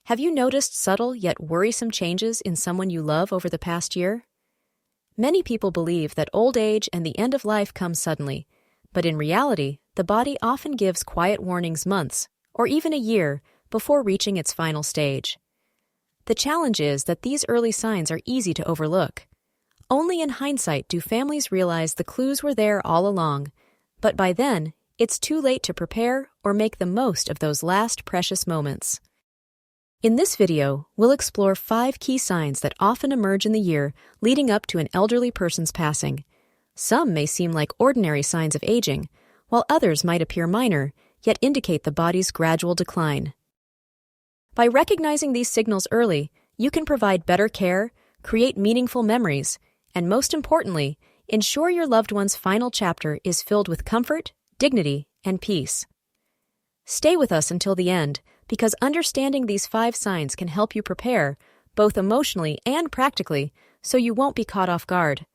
Have you noticed subtle yet worrisome changes in someone you love over the past year? Many people believe that old age and the end of life come suddenly, but in reality, the body often gives quiet warnings months, or even a year, before reaching its final stage. The challenge is that these early signs are easy to overlook. Only in hindsight do families realize the clues were there all along, but by then, it's too late to prepare or make the most of those last precious moments. In this video, we'll explore 5 key signs that often emerge in the year leading up to an elderly person's passing. Some may seem like ordinary signs of aging, while others might appear minor, yet indicate the body's gradual decline. By recognizing these signals early, you can provide better care, create meaningful memories, and most importantly, ensure your loved one's final chapter is filled with comfort, dignity, and peace. Stay with us until the end, because understanding these 5 signs can help you prepare, both emotionally and practically, so you won't be caught off guard.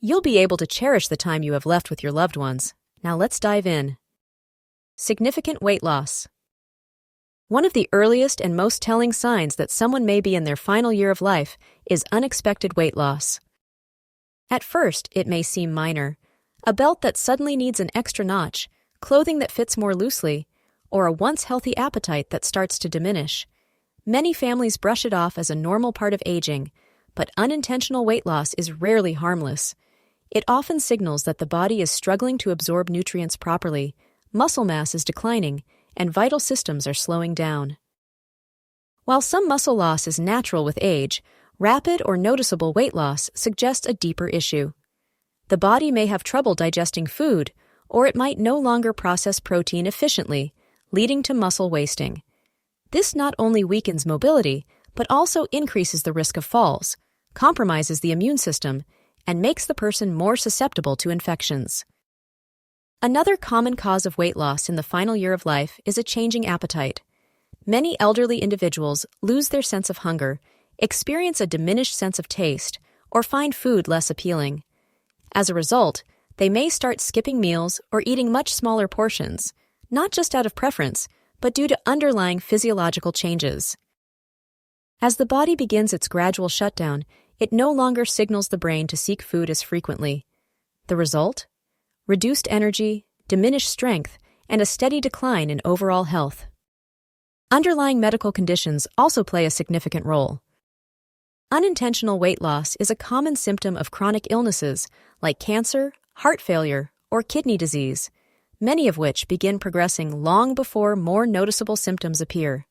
You'll be able to cherish the time you have left with your loved ones. Now let's dive in. Significant weight loss. One of the earliest and most telling signs that someone may be in their final year of life is unexpected weight loss. At first, it may seem minor. A belt that suddenly needs an extra notch, clothing that fits more loosely, or a once healthy appetite that starts to diminish. Many families brush it off as a normal part of aging, but unintentional weight loss is rarely harmless. It often signals that the body is struggling to absorb nutrients properly, muscle mass is declining, and vital systems are slowing down. While some muscle loss is natural with age, rapid or noticeable weight loss suggests a deeper issue. The body may have trouble digesting food, or it might no longer process protein efficiently, leading to muscle wasting. This not only weakens mobility, but also increases the risk of falls, compromises the immune system, and makes the person more susceptible to infections. Another common cause of weight loss in the final year of life is a changing appetite. Many elderly individuals lose their sense of hunger, experience a diminished sense of taste, or find food less appealing. As a result, they may start skipping meals or eating much smaller portions, not just out of preference, but due to underlying physiological changes. As the body begins its gradual shutdown, it no longer signals the brain to seek food as frequently. The result? Reduced energy, diminished strength, and a steady decline in overall health. Underlying medical conditions also play a significant role. Unintentional weight loss is a common symptom of chronic illnesses like cancer, heart failure, or kidney disease, many of which begin progressing long before more noticeable symptoms appear.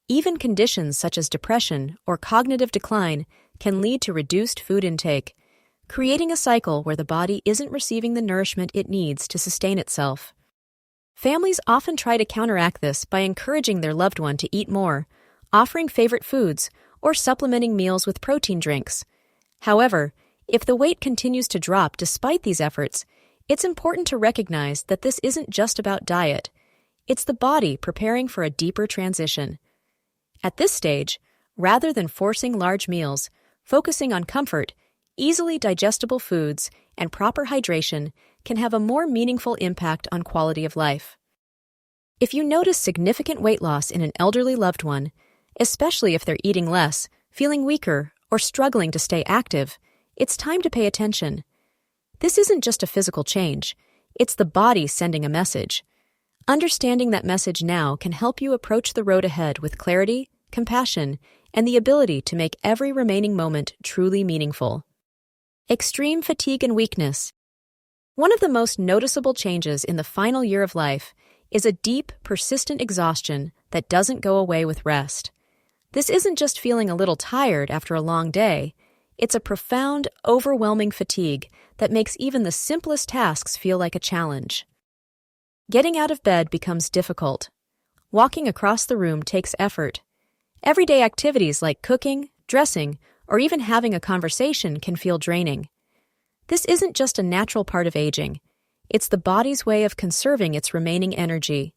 Even conditions such as depression or cognitive decline can lead to reduced food intake, creating a cycle where the body isn't receiving the nourishment it needs to sustain itself. Families often try to counteract this by encouraging their loved one to eat more, offering favorite foods, or supplementing meals with protein drinks. However, if the weight continues to drop despite these efforts, it's important to recognize that this isn't just about diet. It's the body preparing for a deeper transition. At this stage, rather than forcing large meals, focusing on comfort, easily digestible foods, and proper hydration can have a more meaningful impact on quality of life. If you notice significant weight loss in an elderly loved one, especially if they're eating less, feeling weaker, or struggling to stay active, it's time to pay attention. This isn't just a physical change, it's the body sending a message. Understanding that message now can help you approach the road ahead with clarity, compassion, and the ability to make every remaining moment truly meaningful. Extreme fatigue and weakness. One of the most noticeable changes in the final year of life is a deep, persistent exhaustion that doesn't go away with rest. This isn't just feeling a little tired after a long day. It's a profound, overwhelming fatigue that makes even the simplest tasks feel like a challenge. Getting out of bed becomes difficult. Walking across the room takes effort. Everyday activities like cooking, dressing, or even having a conversation can feel draining. This isn't just a natural part of aging. It's the body's way of conserving its remaining energy.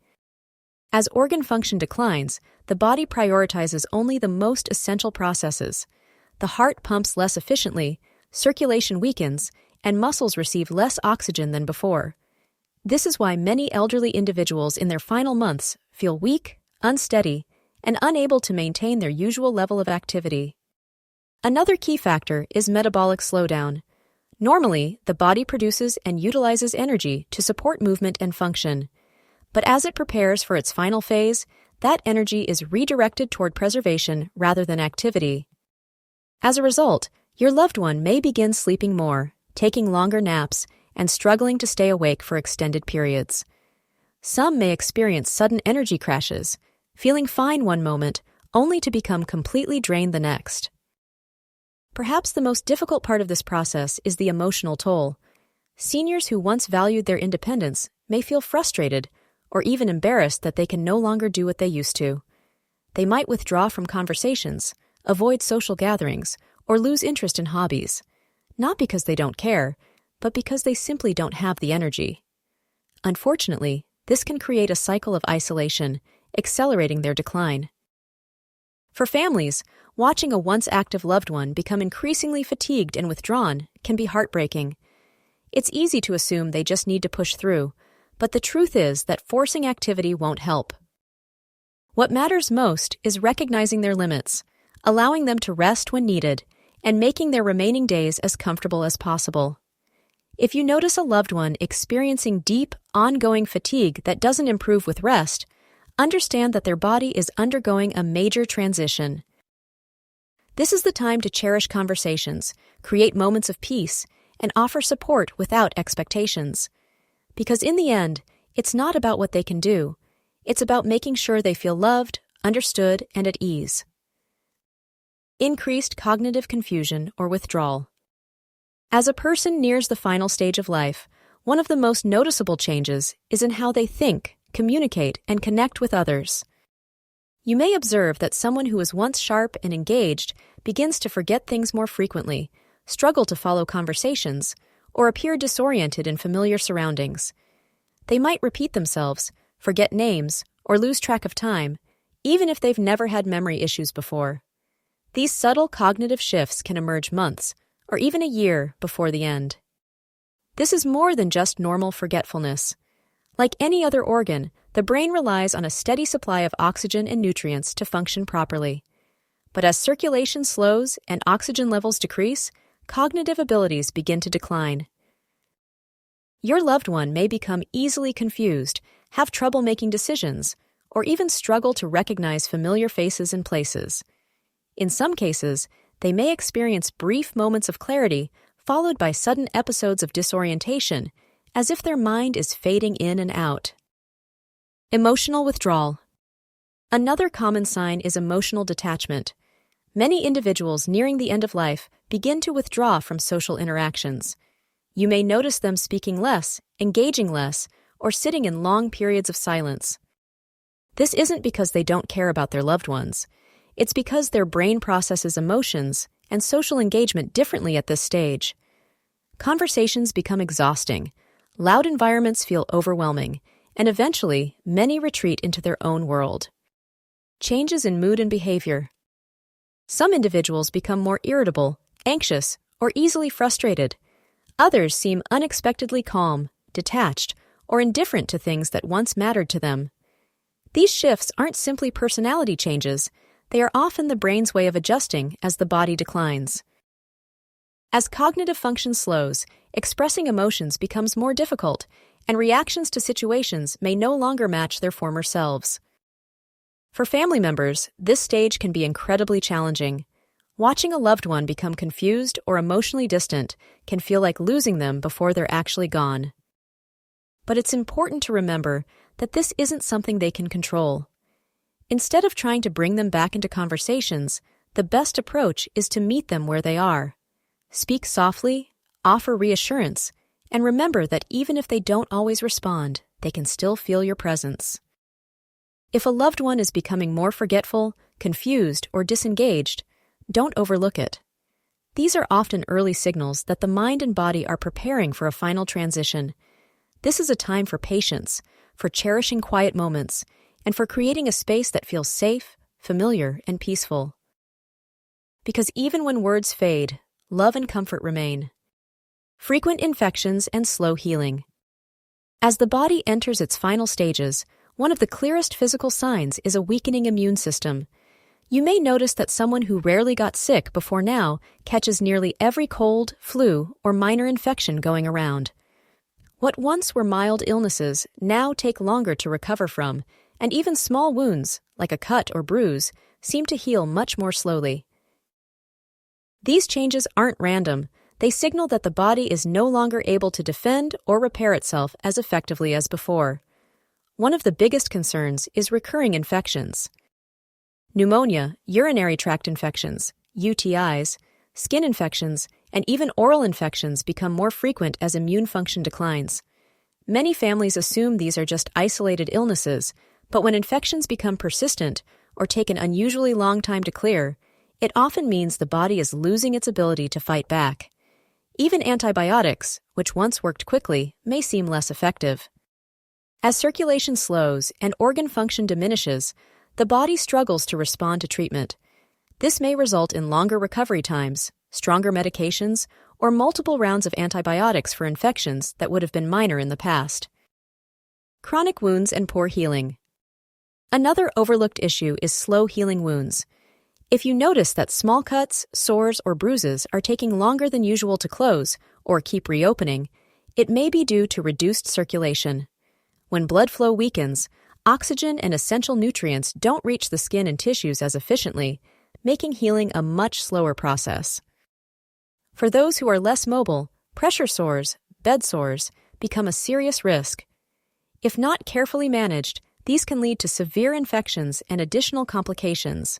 As organ function declines, the body prioritizes only the most essential processes. The heart pumps less efficiently, circulation weakens, and muscles receive less oxygen than before. This is why many elderly individuals in their final months feel weak, unsteady, and unable to maintain their usual level of activity. Another key factor is metabolic slowdown. Normally, the body produces and utilizes energy to support movement and function. But as it prepares for its final phase, that energy is redirected toward preservation rather than activity. As a result, your loved one may begin sleeping more, taking longer naps, and struggling to stay awake for extended periods. Some may experience sudden energy crashes, feeling fine one moment, only to become completely drained the next. Perhaps the most difficult part of this process is the emotional toll. Seniors who once valued their independence may feel frustrated or even embarrassed that they can no longer do what they used to. They might withdraw from conversations, avoid social gatherings, or lose interest in hobbies, not because they don't care, but because they simply don't have the energy. Unfortunately, this can create a cycle of isolation, accelerating their decline. For families, watching a once active loved one become increasingly fatigued and withdrawn can be heartbreaking. It's easy to assume they just need to push through, but the truth is that forcing activity won't help. What matters most is recognizing their limits, allowing them to rest when needed, and making their remaining days as comfortable as possible. If you notice a loved one experiencing deep, ongoing fatigue that doesn't improve with rest, understand that their body is undergoing a major transition. This is the time to cherish conversations, create moments of peace, and offer support without expectations. Because in the end, it's not about what they can do. It's about making sure they feel loved, understood, and at ease. Increased cognitive confusion or withdrawal. As a person nears the final stage of life, one of the most noticeable changes is in how they think, communicate, and connect with others. You may observe that someone who was once sharp and engaged begins to forget things more frequently, struggle to follow conversations, or appear disoriented in familiar surroundings. They might repeat themselves, forget names, or lose track of time, even if they've never had memory issues before. These subtle cognitive shifts can emerge months, or even a year, before the end. This is more than just normal forgetfulness. Like any other organ, the brain relies on a steady supply of oxygen and nutrients to function properly. But as circulation slows and oxygen levels decrease, cognitive abilities begin to decline. Your loved one may become easily confused, have trouble making decisions, or even struggle to recognize familiar faces and places. In some cases, they may experience brief moments of clarity followed by sudden episodes of disorientation, as if their mind is fading in and out. Emotional withdrawal. Another common sign is emotional detachment. Many individuals nearing the end of life begin to withdraw from social interactions. You may notice them speaking less, engaging less, or sitting in long periods of silence. This isn't because they don't care about their loved ones. It's because their brain processes emotions and social engagement differently at this stage. Conversations become exhausting, loud environments feel overwhelming, and eventually, many retreat into their own world. Changes in mood and behavior. Some individuals become more irritable, anxious, or easily frustrated. Others seem unexpectedly calm, detached, or indifferent to things that once mattered to them. These shifts aren't simply personality changes, they are often the brain's way of adjusting as the body declines. As cognitive function slows, expressing emotions becomes more difficult, and reactions to situations may no longer match their former selves. For family members, this stage can be incredibly challenging. Watching a loved one become confused or emotionally distant can feel like losing them before they're actually gone. But it's important to remember that this isn't something they can control. Instead of trying to bring them back into conversations, the best approach is to meet them where they are. Speak softly, offer reassurance, and remember that even if they don't always respond, they can still feel your presence. If a loved one is becoming more forgetful, confused, or disengaged, don't overlook it. These are often early signals that the mind and body are preparing for a final transition. This is a time for patience, for cherishing quiet moments, and for creating a space that feels safe, familiar, and peaceful. Because even when words fade, love and comfort remain. Frequent infections and slow healing. As the body enters its final stages, one of the clearest physical signs is a weakening immune system. You may notice that someone who rarely got sick before now catches nearly every cold, flu, or minor infection going around. What once were mild illnesses now take longer to recover from, and even small wounds, like a cut or bruise, seem to heal much more slowly. These changes aren't random. They signal that the body is no longer able to defend or repair itself as effectively as before. One of the biggest concerns is recurring infections. Pneumonia, urinary tract infections, UTIs, skin infections, and even oral infections become more frequent as immune function declines. Many families assume these are just isolated illnesses, but when infections become persistent or take an unusually long time to clear, it often means the body is losing its ability to fight back. Even antibiotics, which once worked quickly, may seem less effective. As circulation slows and organ function diminishes, the body struggles to respond to treatment. This may result in longer recovery times, stronger medications, or multiple rounds of antibiotics for infections that would have been minor in the past. Chronic wounds and poor healing. Another overlooked issue is slow healing wounds. If you notice that small cuts, sores, or bruises are taking longer than usual to close or keep reopening, it may be due to reduced circulation. When blood flow weakens, oxygen and essential nutrients don't reach the skin and tissues as efficiently, making healing a much slower process. For those who are less mobile, pressure sores, bed sores, become a serious risk. If not carefully managed, these can lead to severe infections and additional complications.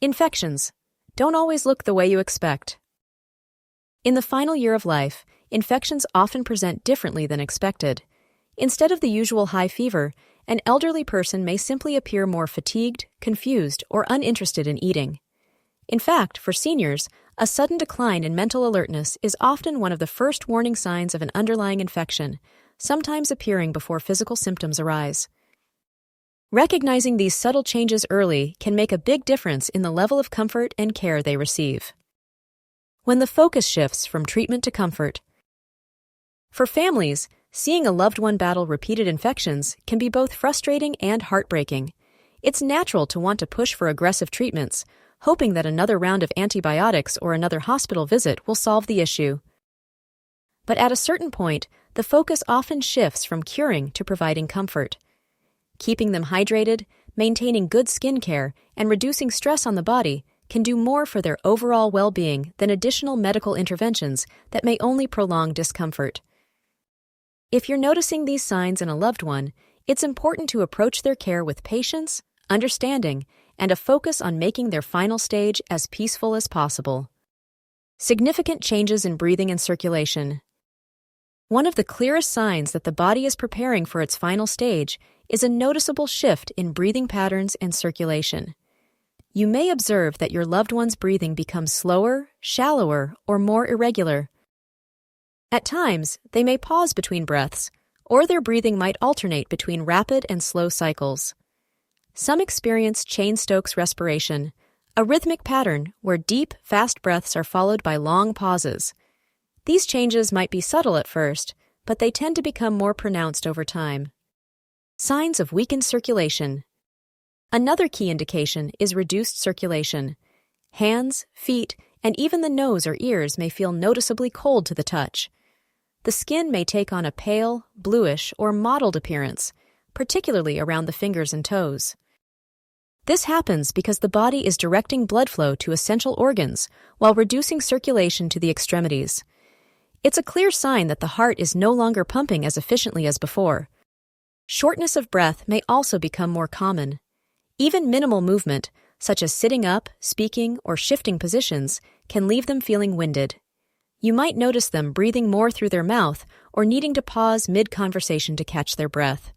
Infections don't always look the way you expect. In the final year of life, infections often present differently than expected. Instead of the usual high fever, an elderly person may simply appear more fatigued, confused, or uninterested in eating. In fact, for seniors, a sudden decline in mental alertness is often one of the first warning signs of an underlying infection, sometimes appearing before physical symptoms arise. Recognizing these subtle changes early can make a big difference in the level of comfort and care they receive. When the focus shifts from treatment to comfort. For families, seeing a loved one battle repeated infections can be both frustrating and heartbreaking. It's natural to want to push for aggressive treatments, hoping that another round of antibiotics or another hospital visit will solve the issue. But at a certain point, the focus often shifts from curing to providing comfort. Keeping them hydrated, maintaining good skin care, and reducing stress on the body can do more for their overall well-being than additional medical interventions that may only prolong discomfort. If you're noticing these signs in a loved one, it's important to approach their care with patience, understanding, and a focus on making their final stage as peaceful as possible. Significant changes in breathing and circulation. One of the clearest signs that the body is preparing for its final stage is a noticeable shift in breathing patterns and circulation. You may observe that your loved one's breathing becomes slower, shallower, or more irregular. At times, they may pause between breaths, or their breathing might alternate between rapid and slow cycles. Some experience Cheyne-Stokes respiration, a rhythmic pattern where deep, fast breaths are followed by long pauses. These changes might be subtle at first, but they tend to become more pronounced over time. Signs of weakened circulation. Another key indication is reduced circulation. Hands, feet, and even the nose or ears may feel noticeably cold to the touch. The skin may take on a pale, bluish, or mottled appearance, particularly around the fingers and toes. This happens because the body is directing blood flow to essential organs while reducing circulation to the extremities. It's a clear sign that the heart is no longer pumping as efficiently as before. Shortness of breath may also become more common. Even minimal movement, such as sitting up, speaking, or shifting positions, can leave them feeling winded. You might notice them breathing more through their mouth or needing to pause mid-conversation to catch their breath.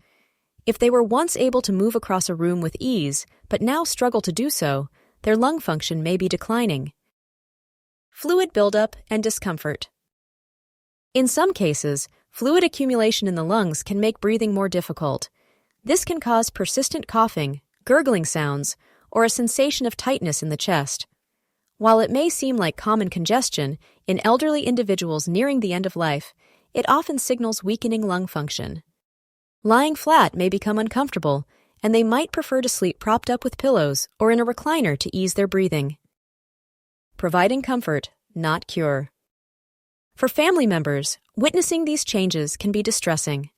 If they were once able to move across a room with ease, but now struggle to do so, their lung function may be declining. Fluid buildup and discomfort. In some cases, fluid accumulation in the lungs can make breathing more difficult. This can cause persistent coughing, gurgling sounds, or a sensation of tightness in the chest. While it may seem like common congestion in elderly individuals nearing the end of life, it often signals weakening lung function. Lying flat may become uncomfortable, and they might prefer to sleep propped up with pillows or in a recliner to ease their breathing. Providing comfort, not cure. For family members, witnessing these changes can be distressing.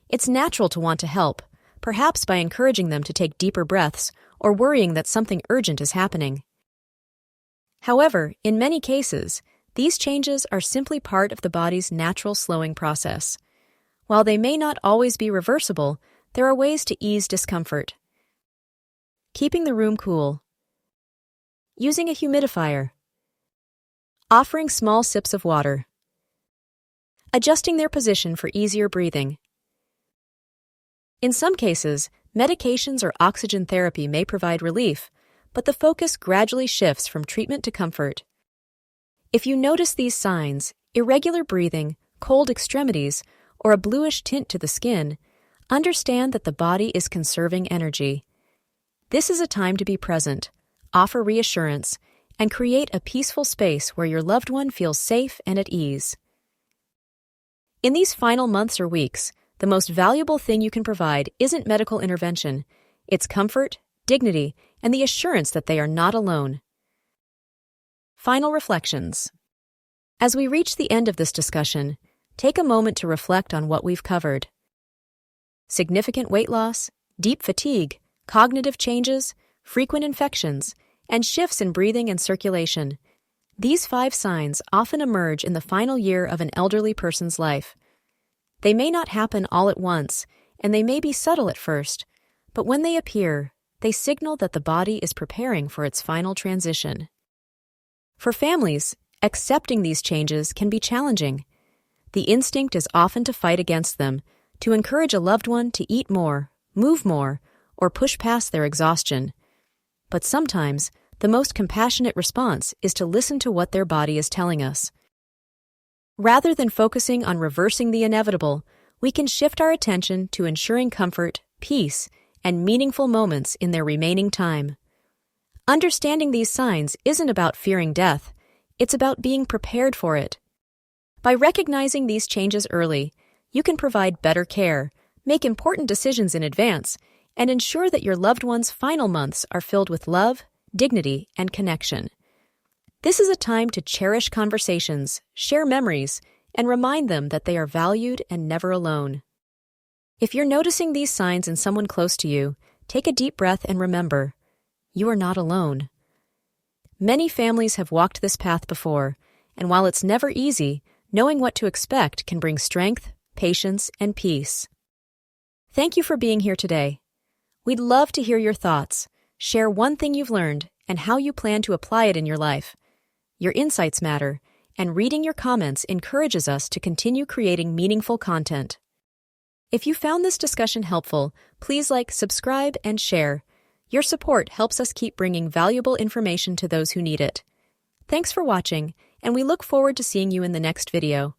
It's natural to want to help, perhaps by encouraging them to take deeper breaths or worrying that something urgent is happening. However, in many cases, these changes are simply part of the body's natural slowing process. While they may not always be reversible, there are ways to ease discomfort. Keeping the room cool. Using a humidifier. Offering small sips of water. Adjusting their position for easier breathing. In some cases, medications or oxygen therapy may provide relief, but the focus gradually shifts from treatment to comfort. If you notice these signs, irregular breathing, cold extremities, or a bluish tint to the skin, understand that the body is conserving energy. This is a time to be present, offer reassurance, and create a peaceful space where your loved one feels safe and at ease. In these final months or weeks, the most valuable thing you can provide isn't medical intervention. It's comfort, dignity, and the assurance that they are not alone. Final reflections. As we reach the end of this discussion, take a moment to reflect on what we've covered. Significant weight loss, deep fatigue, cognitive changes, frequent infections, and shifts in breathing and circulation. These 5 signs often emerge in the final year of an elderly person's life. They may not happen all at once, and they may be subtle at first, but when they appear, they signal that the body is preparing for its final transition. For families, accepting these changes can be challenging. The instinct is often to fight against them, to encourage a loved one to eat more, move more, or push past their exhaustion. But sometimes, the most compassionate response is to listen to what their body is telling us. Rather than focusing on reversing the inevitable, we can shift our attention to ensuring comfort, peace, and meaningful moments in their remaining time. Understanding these signs isn't about fearing death, it's about being prepared for it. By recognizing these changes early, you can provide better care, make important decisions in advance, and ensure that your loved one's final months are filled with love, dignity, and connection. This is a time to cherish conversations, share memories, and remind them that they are valued and never alone. If you're noticing these signs in someone close to you, take a deep breath and remember, you are not alone. Many families have walked this path before, and while it's never easy, knowing what to expect can bring strength, patience, and peace. Thank you for being here today. We'd love to hear your thoughts. Share one thing you've learned and how you plan to apply it in your life. Your insights matter, and reading your comments encourages us to continue creating meaningful content. If you found this discussion helpful, please like, subscribe, and share. Your support helps us keep bringing valuable information to those who need it. Thanks for watching, and we look forward to seeing you in the next video.